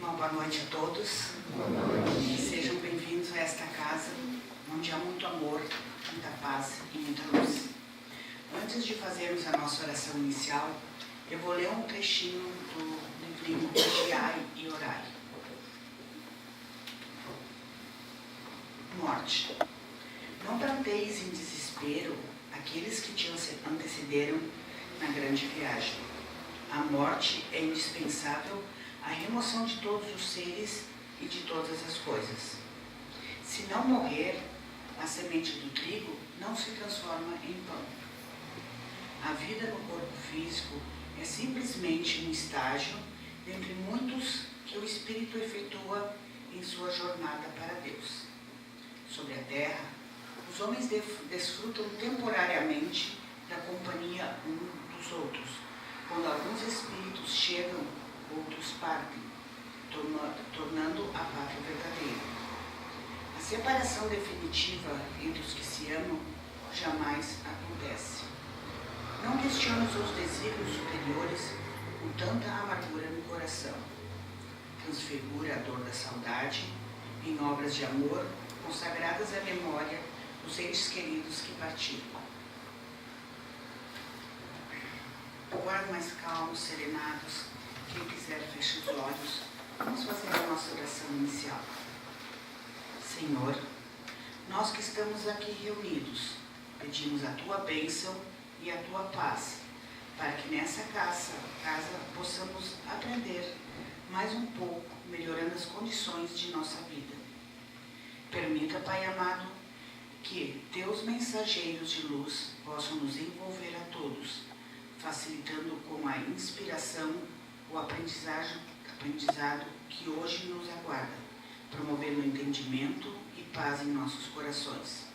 Uma boa noite a todos. Sejam bem-vindos a esta casa, onde há muito amor, muita paz e muita luz. Antes de fazermos a nossa oração inicial, eu vou ler um trechinho do livrinho Vigiai e Orai. Morte. Não trateis em desespero aqueles que te antecederam na grande viagem. A morte é indispensável à remoção de todos os seres e de todas as coisas. Se não morrer, a semente do trigo não se transforma em pão. A vida no corpo físico é simplesmente um estágio dentre muitos que o espírito efetua em sua jornada para Deus. Sobre a terra, os homens desfrutam temporariamente da companhia uns dos outros. Quando alguns espíritos chegam, outros partem, tornando a pátria verdadeira. A separação definitiva entre os que se amam jamais acontece. Não questiones os desígnios superiores com tanta amargura no coração. Transfigura a dor da saudade em obras de amor consagradas à memória dos entes queridos que partiram. Agora, mais calmos, serenados, quem quiser feche os olhos, vamos fazer a nossa oração inicial. Senhor, nós que estamos aqui reunidos, pedimos a Tua bênção e a Tua paz, para que nessa casa possamos aprender mais um pouco, melhorando as condições de nossa vida. Permita, Pai amado, que Teus mensageiros de luz possam nos envolver a todos, facilitando com a inspiração o aprendizado que hoje nos aguarda, promovendo entendimento e paz em nossos corações.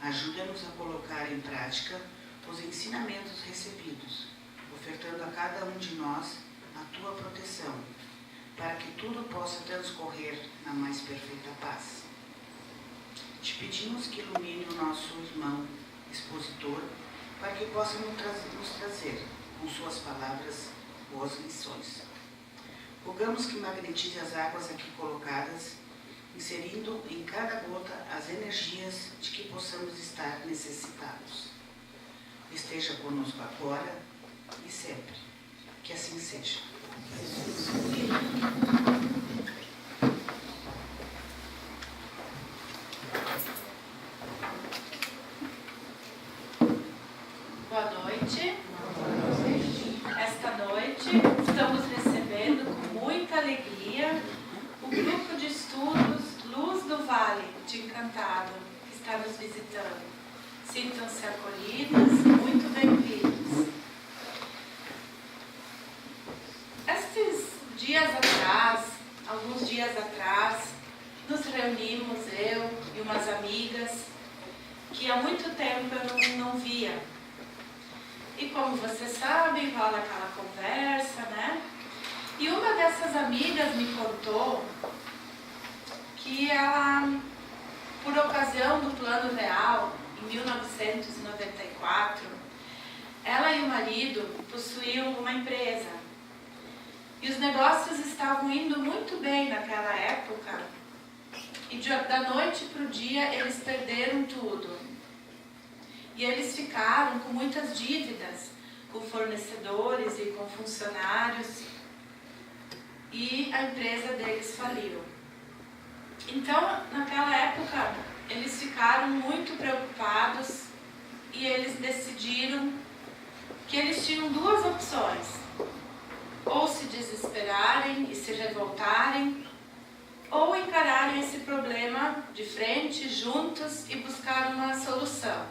Ajuda-nos a colocar em prática os ensinamentos recebidos, ofertando a cada um de nós a Tua proteção, para que tudo possa transcorrer na mais perfeita paz. Te pedimos que ilumine o nosso irmão expositor, para que possa nos trazer, com suas palavras, boas lições. Rogamos que magnetize as águas aqui colocadas, inserindo em cada gota as energias de que possamos estar necessitados. Esteja conosco agora e sempre. Que assim seja. Boa noite. Esta noite estamos recebendo com muita alegria o grupo de estudos Luz do Vale de Encantado, que está nos visitando. Sintam-se acolhidas, muito bem-vindos. Alguns dias atrás, nos reunimos, eu e umas amigas, que há muito tempo eu não via. E como vocês sabem, rola aquela conversa, né? E uma dessas amigas me contou que ela, por ocasião do Plano Real, em 1994, ela e o marido possuíam uma empresa. E os negócios estavam indo muito bem naquela época. E da noite para o dia eles perderam tudo. E eles ficaram com muitas dívidas, com fornecedores e com funcionários. E a empresa deles faliu. Então, naquela época, eles ficaram muito preocupados e eles decidiram que eles tinham duas opções. Ou se desesperarem e se revoltarem, ou encararem esse problema de frente, juntos, e buscar uma solução.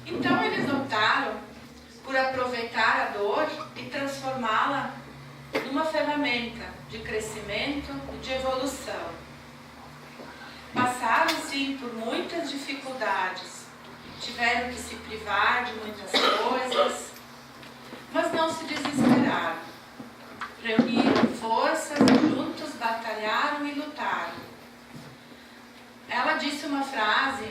Então eles optaram por aproveitar a dor e transformá-la numa ferramenta de crescimento e de evolução. Passaram sim por muitas dificuldades, tiveram que se privar de muitas coisas, mas não se desesperaram. Reuniram forças e juntos batalharam e lutaram. Ela disse uma frase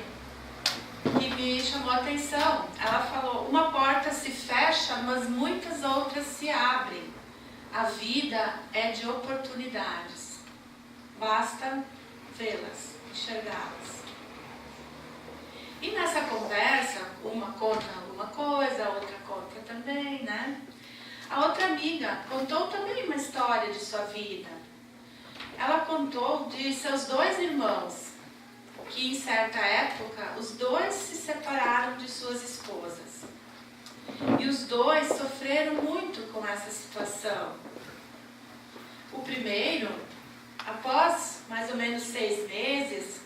que me chamou a atenção. Ela falou: uma porta se fecha, mas muitas outras se abrem. a vida é de oportunidades. Basta vê-las, enxergá-las. E nessa conversa, uma conta alguma coisa, a outra conta também, né? A outra amiga contou também uma história de sua vida. Ela contou de seus 2 irmãos, que em certa época os 2 se separaram de suas esposas. E os 2 sofreram muito com essa situação. O primeiro, após mais ou menos 6 meses,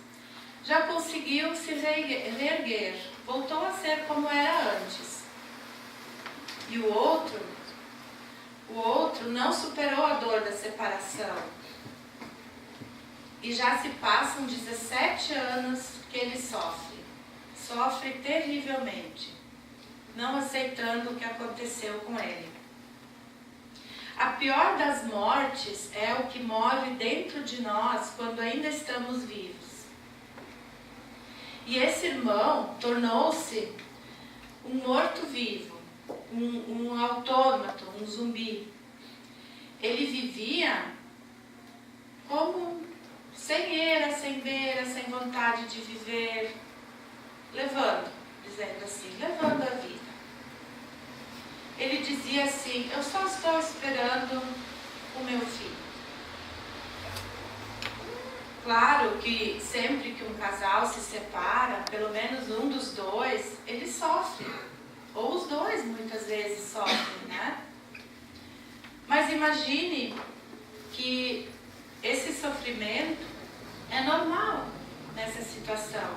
já conseguiu se reerguer, voltou a ser como era antes. E o outro não superou a dor da separação. E já se passam 17 anos que ele sofre terrivelmente, não aceitando o que aconteceu com ele. A pior das mortes é o que morre dentro de nós quando ainda estamos vivos. E esse irmão tornou-se um morto-vivo, um autômato, um zumbi. Ele vivia como sem eira, sem beira, sem vontade de viver, levando a vida. Ele dizia assim: eu só estou esperando o meu filho. Claro que sempre que um casal se separa, pelo menos um dos 2, ele sofre. Ou os 2 muitas vezes sofrem, né? Mas imagine que esse sofrimento é normal nessa situação.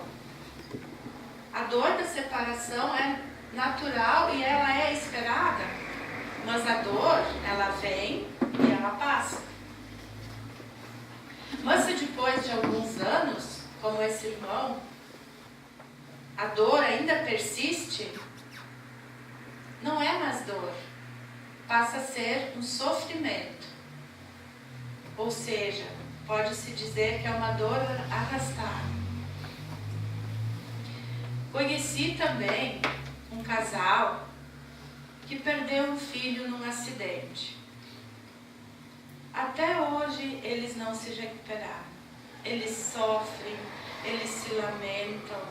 A dor da separação é natural e ela é esperada, mas a dor, ela vem e ela passa. Mas se depois de alguns anos, como esse irmão, a dor ainda persiste, não é mais dor, passa a ser um sofrimento. Ou seja, pode-se dizer que é uma dor arrastada. Conheci também um casal que perdeu um filho num acidente. Até hoje eles não se recuperaram. Eles sofrem, eles se lamentam,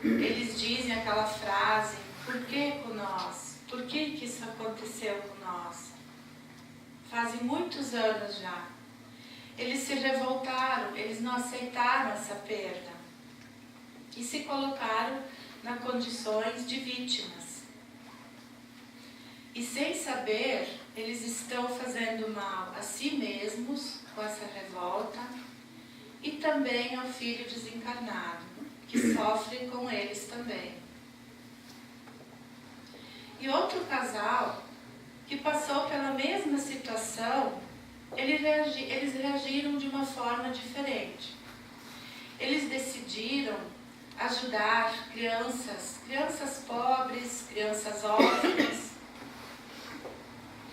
eles dizem aquela frase: por que com nós? Por que isso aconteceu com nós? Fazem muitos anos já. Eles se revoltaram, eles não aceitaram essa perda e se colocaram nas condições de vítimas. E sem saber, eles estão fazendo mal a si mesmos com essa revolta e também ao filho desencarnado, que sofre com eles também. E outro casal que passou pela mesma situação, eles reagiram de uma forma diferente. Eles decidiram ajudar crianças pobres, crianças órfãs,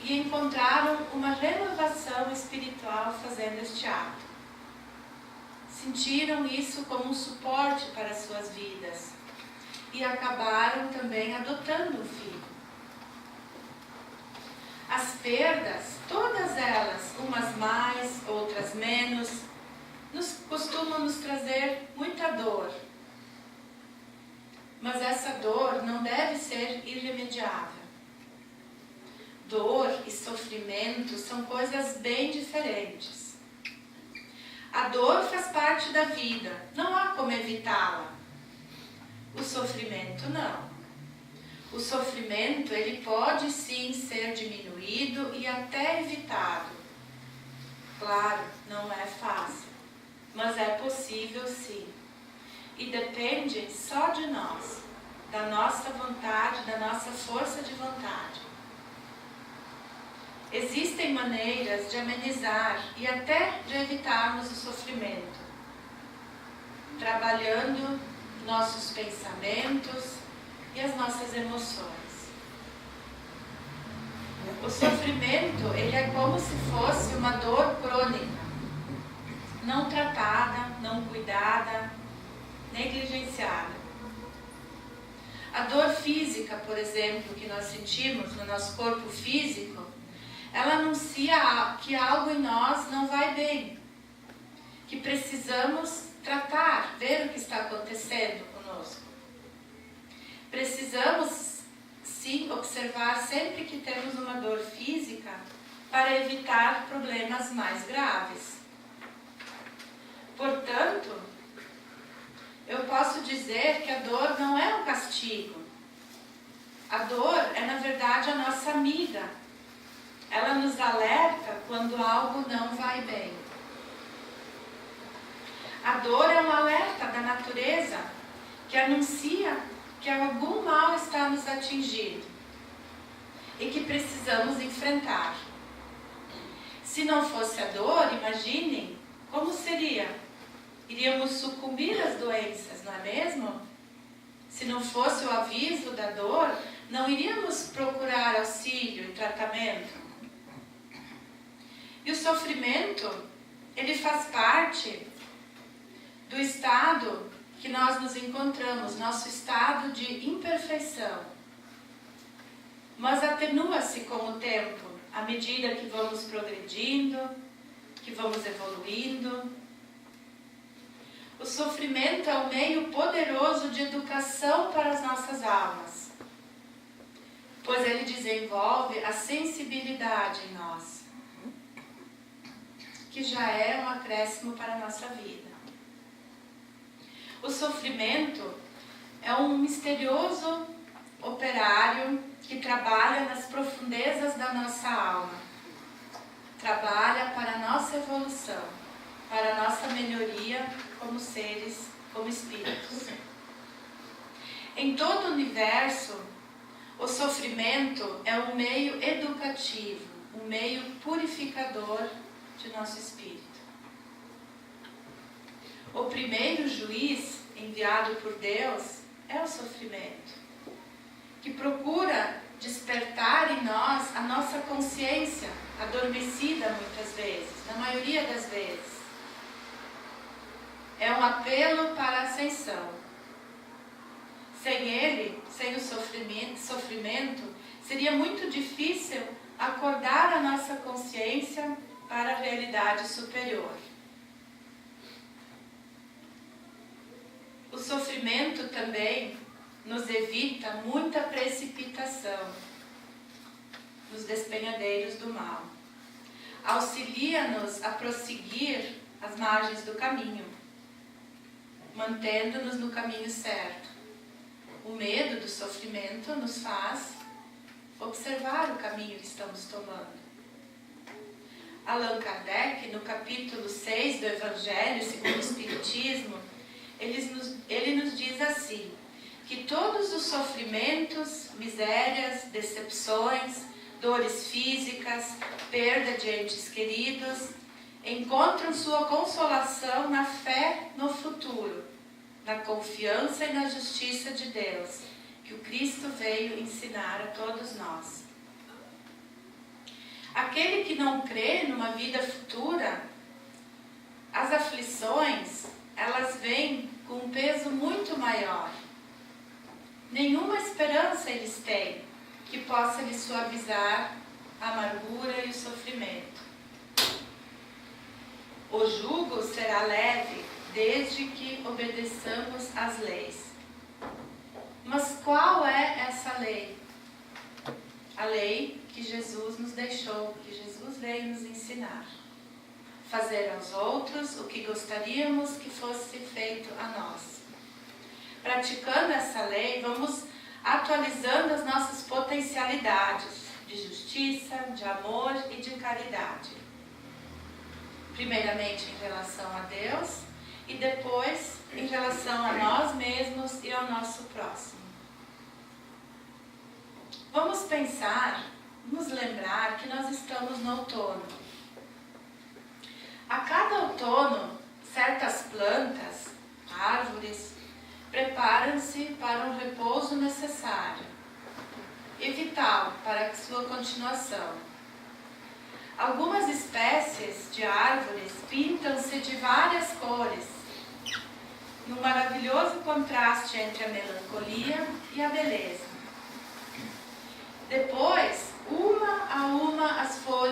e encontraram uma renovação espiritual fazendo este ato. Sentiram isso como um suporte para suas vidas e acabaram também adotando um filho. As perdas, todas elas, umas mais, outras menos, costumam nos trazer muita dor. Mas essa dor não deve ser irremediável. Dor e sofrimento são coisas bem diferentes. A dor faz parte da vida, não há como evitá-la. O sofrimento não. O sofrimento, ele pode sim ser diminuído e até evitado. Claro, não é fácil, mas é possível sim. E depende só de nós, da nossa vontade, da nossa força de vontade. Existem maneiras de amenizar e até de evitarmos o sofrimento, trabalhando nossos pensamentos e as nossas emoções. O sofrimento, ele é como se fosse uma dor crônica, não tratada, não cuidada, negligenciada. A dor física, por exemplo, que nós sentimos no nosso corpo físico, ela anuncia que algo em nós não vai bem, que precisamos tratar, ver o que está acontecendo conosco. Precisamos, sim, observar sempre que temos uma dor física para evitar problemas mais graves. Portanto, eu posso dizer que a dor não é um castigo. A dor é, na verdade, a nossa amiga. Ela nos alerta quando algo não vai bem. A dor é um alerta da natureza que anuncia que algum mal está nos atingindo e que precisamos enfrentar. Se não fosse a dor, imaginem como seria. Iríamos sucumbir às doenças, não é mesmo? Se não fosse o aviso da dor, não iríamos procurar auxílio e tratamento. E o sofrimento, ele faz parte do estado que nós nos encontramos, nosso estado de imperfeição. Mas atenua-se com o tempo, à medida que vamos progredindo, que vamos evoluindo. O sofrimento é um meio poderoso de educação para as nossas almas, pois ele desenvolve a sensibilidade em nós, que já é um acréscimo para a nossa vida. O sofrimento é um misterioso operário que trabalha nas profundezas da nossa alma, trabalha para a nossa evolução, para a nossa melhoria como seres, como espíritos. Em todo o universo, o sofrimento é um meio educativo, um meio purificador de nosso espírito. O primeiro juiz enviado por Deus é o sofrimento, que procura despertar em nós a nossa consciência, adormecida muitas vezes, na maioria das vezes. É um apelo para a ascensão. Sem ele, sem o sofrimento, seria muito difícil acordar a nossa consciência para a realidade superior. O sofrimento também nos evita muita precipitação nos despenhadeiros do mal. Auxilia-nos a prosseguir as margens do caminho, mantendo-nos no caminho certo. O medo do sofrimento nos faz observar o caminho que estamos tomando. Allan Kardec, no capítulo 6 do Evangelho segundo o Espiritismo, ele nos diz assim, que todos os sofrimentos, misérias, decepções, dores físicas, perda de entes queridos, encontram sua consolação na fé no futuro, na confiança e na justiça de Deus, que o Cristo veio ensinar a todos nós. Aquele que não crê numa vida futura, as aflições, elas vêm com um peso muito maior. Nenhuma esperança eles têm que possa lhes suavizar a amargura e o sofrimento. O jugo será leve desde que obedeçamos às leis. Mas qual é essa lei? A lei que Jesus nos deixou, que Jesus veio nos ensinar. Fazer aos outros o que gostaríamos que fosse feito a nós. Praticando essa lei, vamos atualizando as nossas potencialidades de justiça, de amor e de caridade. Primeiramente em relação a Deus e depois em relação a nós mesmos e ao nosso próximo. Vamos pensar, vamos lembrar que nós estamos no outono. A cada outono, certas plantas, árvores, preparam-se para um repouso necessário e vital para sua continuação. Algumas espécies de árvores pintam-se de várias cores, num maravilhoso contraste entre a melancolia e a beleza. Depois, uma a uma, as folhas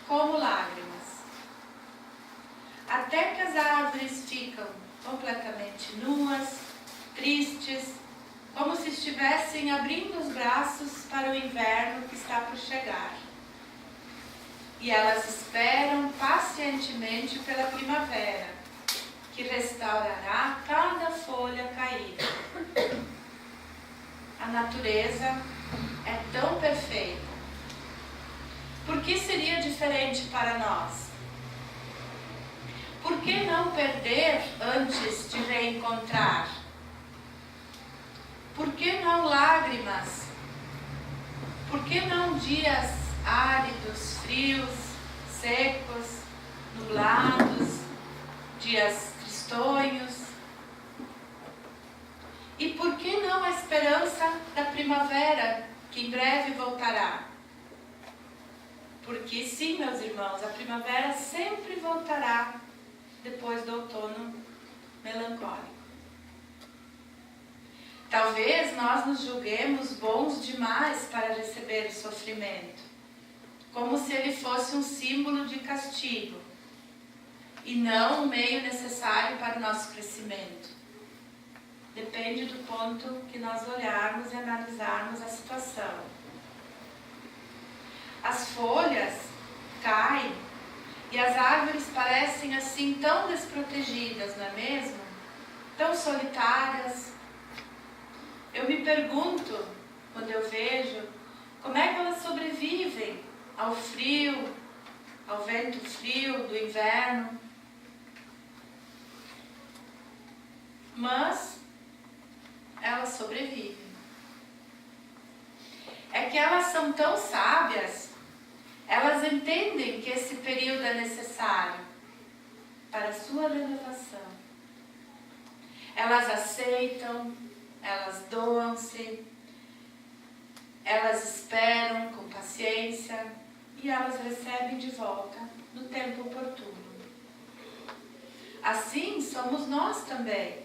como lágrimas. Até que as árvores ficam completamente nuas, tristes, como se estivessem abrindo os braços para o inverno que está por chegar. E elas esperam pacientemente pela primavera, que restaurará cada folha caída. A natureza é tão perfeita. Por que seria diferente para nós? Por que não perder antes de reencontrar? Por que não lágrimas? Por que não dias áridos, frios, secos, nublados, dias tristonhos? E por que não a esperança da primavera, que em breve voltará? Porque sim, meus irmãos, a primavera sempre voltará depois do outono melancólico. Talvez nós nos julguemos bons demais para receber o sofrimento, como se ele fosse um símbolo de castigo e não um meio necessário para o nosso crescimento. Depende do ponto que nós olharmos e analisarmos a situação. As folhas caem e as árvores parecem assim tão desprotegidas, não é mesmo? Tão solitárias. Eu me pergunto, quando eu vejo, como é que elas sobrevivem ao frio, ao vento frio do inverno. Mas elas sobrevivem. É que elas são tão sábias, elas entendem que esse período é necessário para a sua renovação. Elas aceitam, elas doam-se, elas esperam com paciência e elas recebem de volta no tempo oportuno. Assim somos nós também,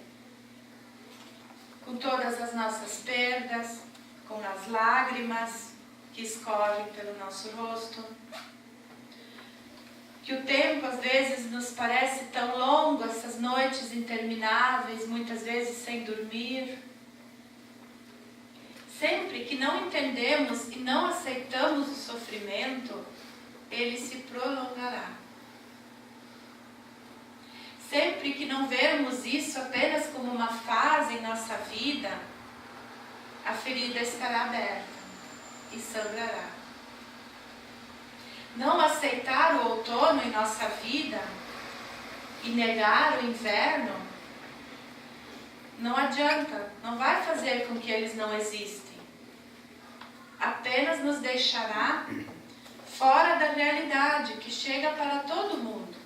com todas as nossas perdas, com as lágrimas que escorrem pelo nosso rosto, que o tempo às vezes nos parece tão longo, essas noites intermináveis, muitas vezes sem dormir. Sempre que não entendemos e não aceitamos o sofrimento, ele se prolongará. Sempre que não vermos isso apenas como uma fase em nossa vida, a ferida estará aberta e sangrará. Não aceitar o outono em nossa vida e negar o inverno não adianta, não vai fazer com que eles não existem. Apenas nos deixará fora da realidade que chega para todo mundo.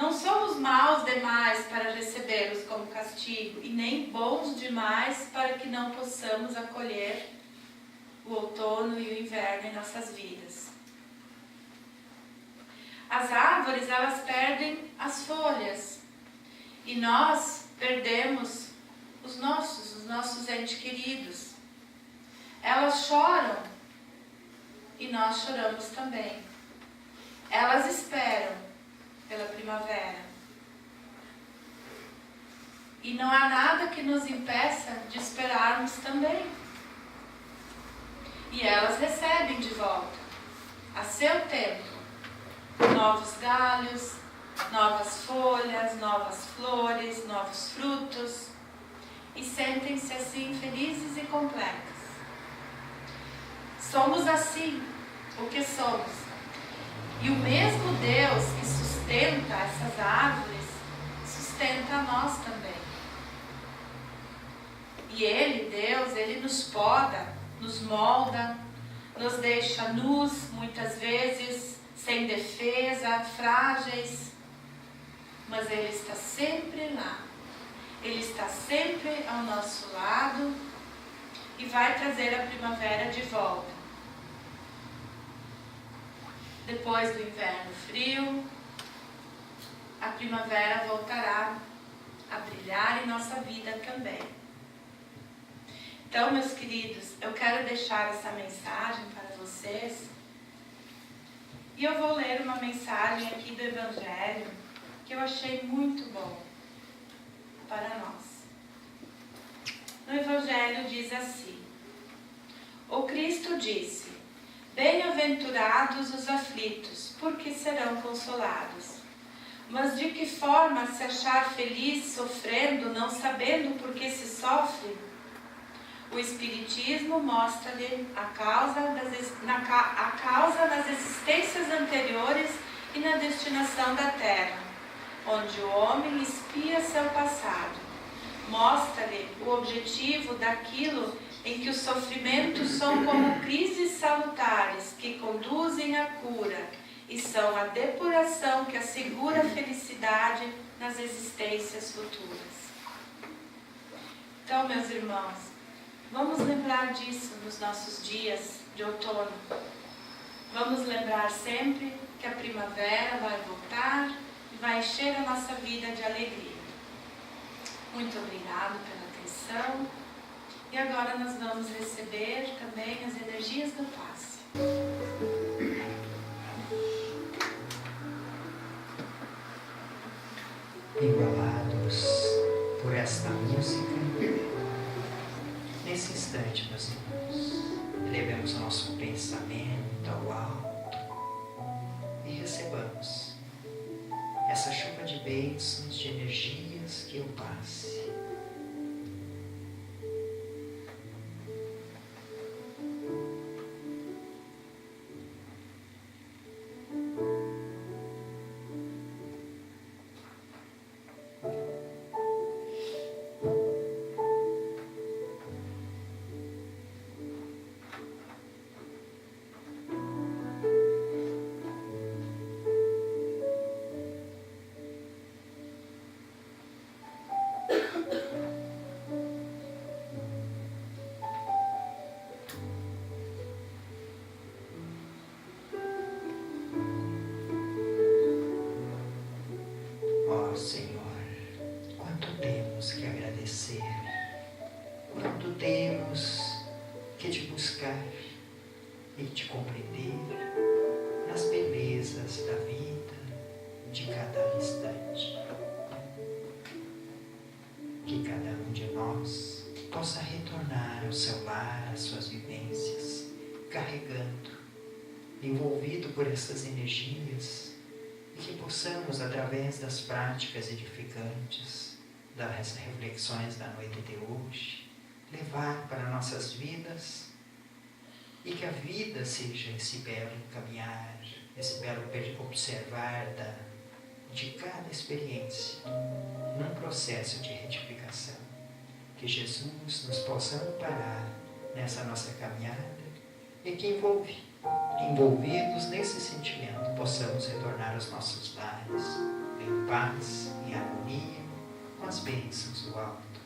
Não somos maus demais para recebê-los como castigo e nem bons demais para que não possamos acolher o outono e o inverno em nossas vidas. As árvores, elas perdem as folhas e nós perdemos os nossos entes queridos. Elas choram e nós choramos também. Elas esperam pela primavera. E não há nada que nos impeça de esperarmos também. E elas recebem de volta, a seu tempo, novos galhos, novas folhas, novas flores, novos frutos, e sentem-se assim felizes e completas. Somos assim, o que somos. E o mesmo Deus que sustenta essas árvores, sustenta a nós também. E Ele, Deus, Ele nos poda, nos molda, nos deixa nus, muitas vezes, sem defesa, frágeis, mas Ele está sempre lá. Ele está sempre ao nosso lado e vai trazer a primavera de volta. Depois do inverno frio, a primavera voltará a brilhar em nossa vida também. Então, meus queridos, eu quero deixar essa mensagem para vocês, E eu vou ler uma mensagem aqui do Evangelho que eu achei muito bom para nós. No Evangelho diz assim: o Cristo disse: bem-aventurados os aflitos, porque serão consolados. Mas de que forma se achar feliz sofrendo, não sabendo por que se sofre? O Espiritismo mostra-lhe a causa das existências anteriores e na destinação da Terra, onde o homem espia seu passado. Mostra-lhe o objetivo daquilo em que os sofrimentos são como crises salutares que conduzem à cura e são a depuração que assegura a felicidade nas existências futuras. Então, meus irmãos, vamos lembrar disso nos nossos dias de outono. Vamos lembrar sempre que a primavera vai voltar e vai encher a nossa vida de alegria. Muito obrigado pela atenção. E agora nós vamos receber também as energias do passe. Igualados por esta música, nesse instante, meus irmãos, elevemos o nosso pensamento ao alto e recebamos essa chuva de bênçãos, de energias que eu passe. Ó Senhor, quanto temos que agradecer, quanto temos que te buscar e te compreender nas belezas da vida de cada instante. Que cada um de nós possa retornar ao seu lar, às suas vivências, carregando, envolvido por essas energias, e que possamos, através das práticas edificantes, das reflexões da noite de hoje, levar para nossas vidas, e que a vida seja esse belo caminhar, esse belo observar de cada experiência, num processo de retificação. Que Jesus nos possa amparar nessa nossa caminhada e que envolvidos nesse sentimento, possamos retornar aos nossos lares em paz, em harmonia, com as bênçãos do alto.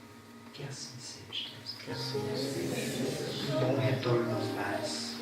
Que assim seja. Que assim seja. Um bom retorno aos lares.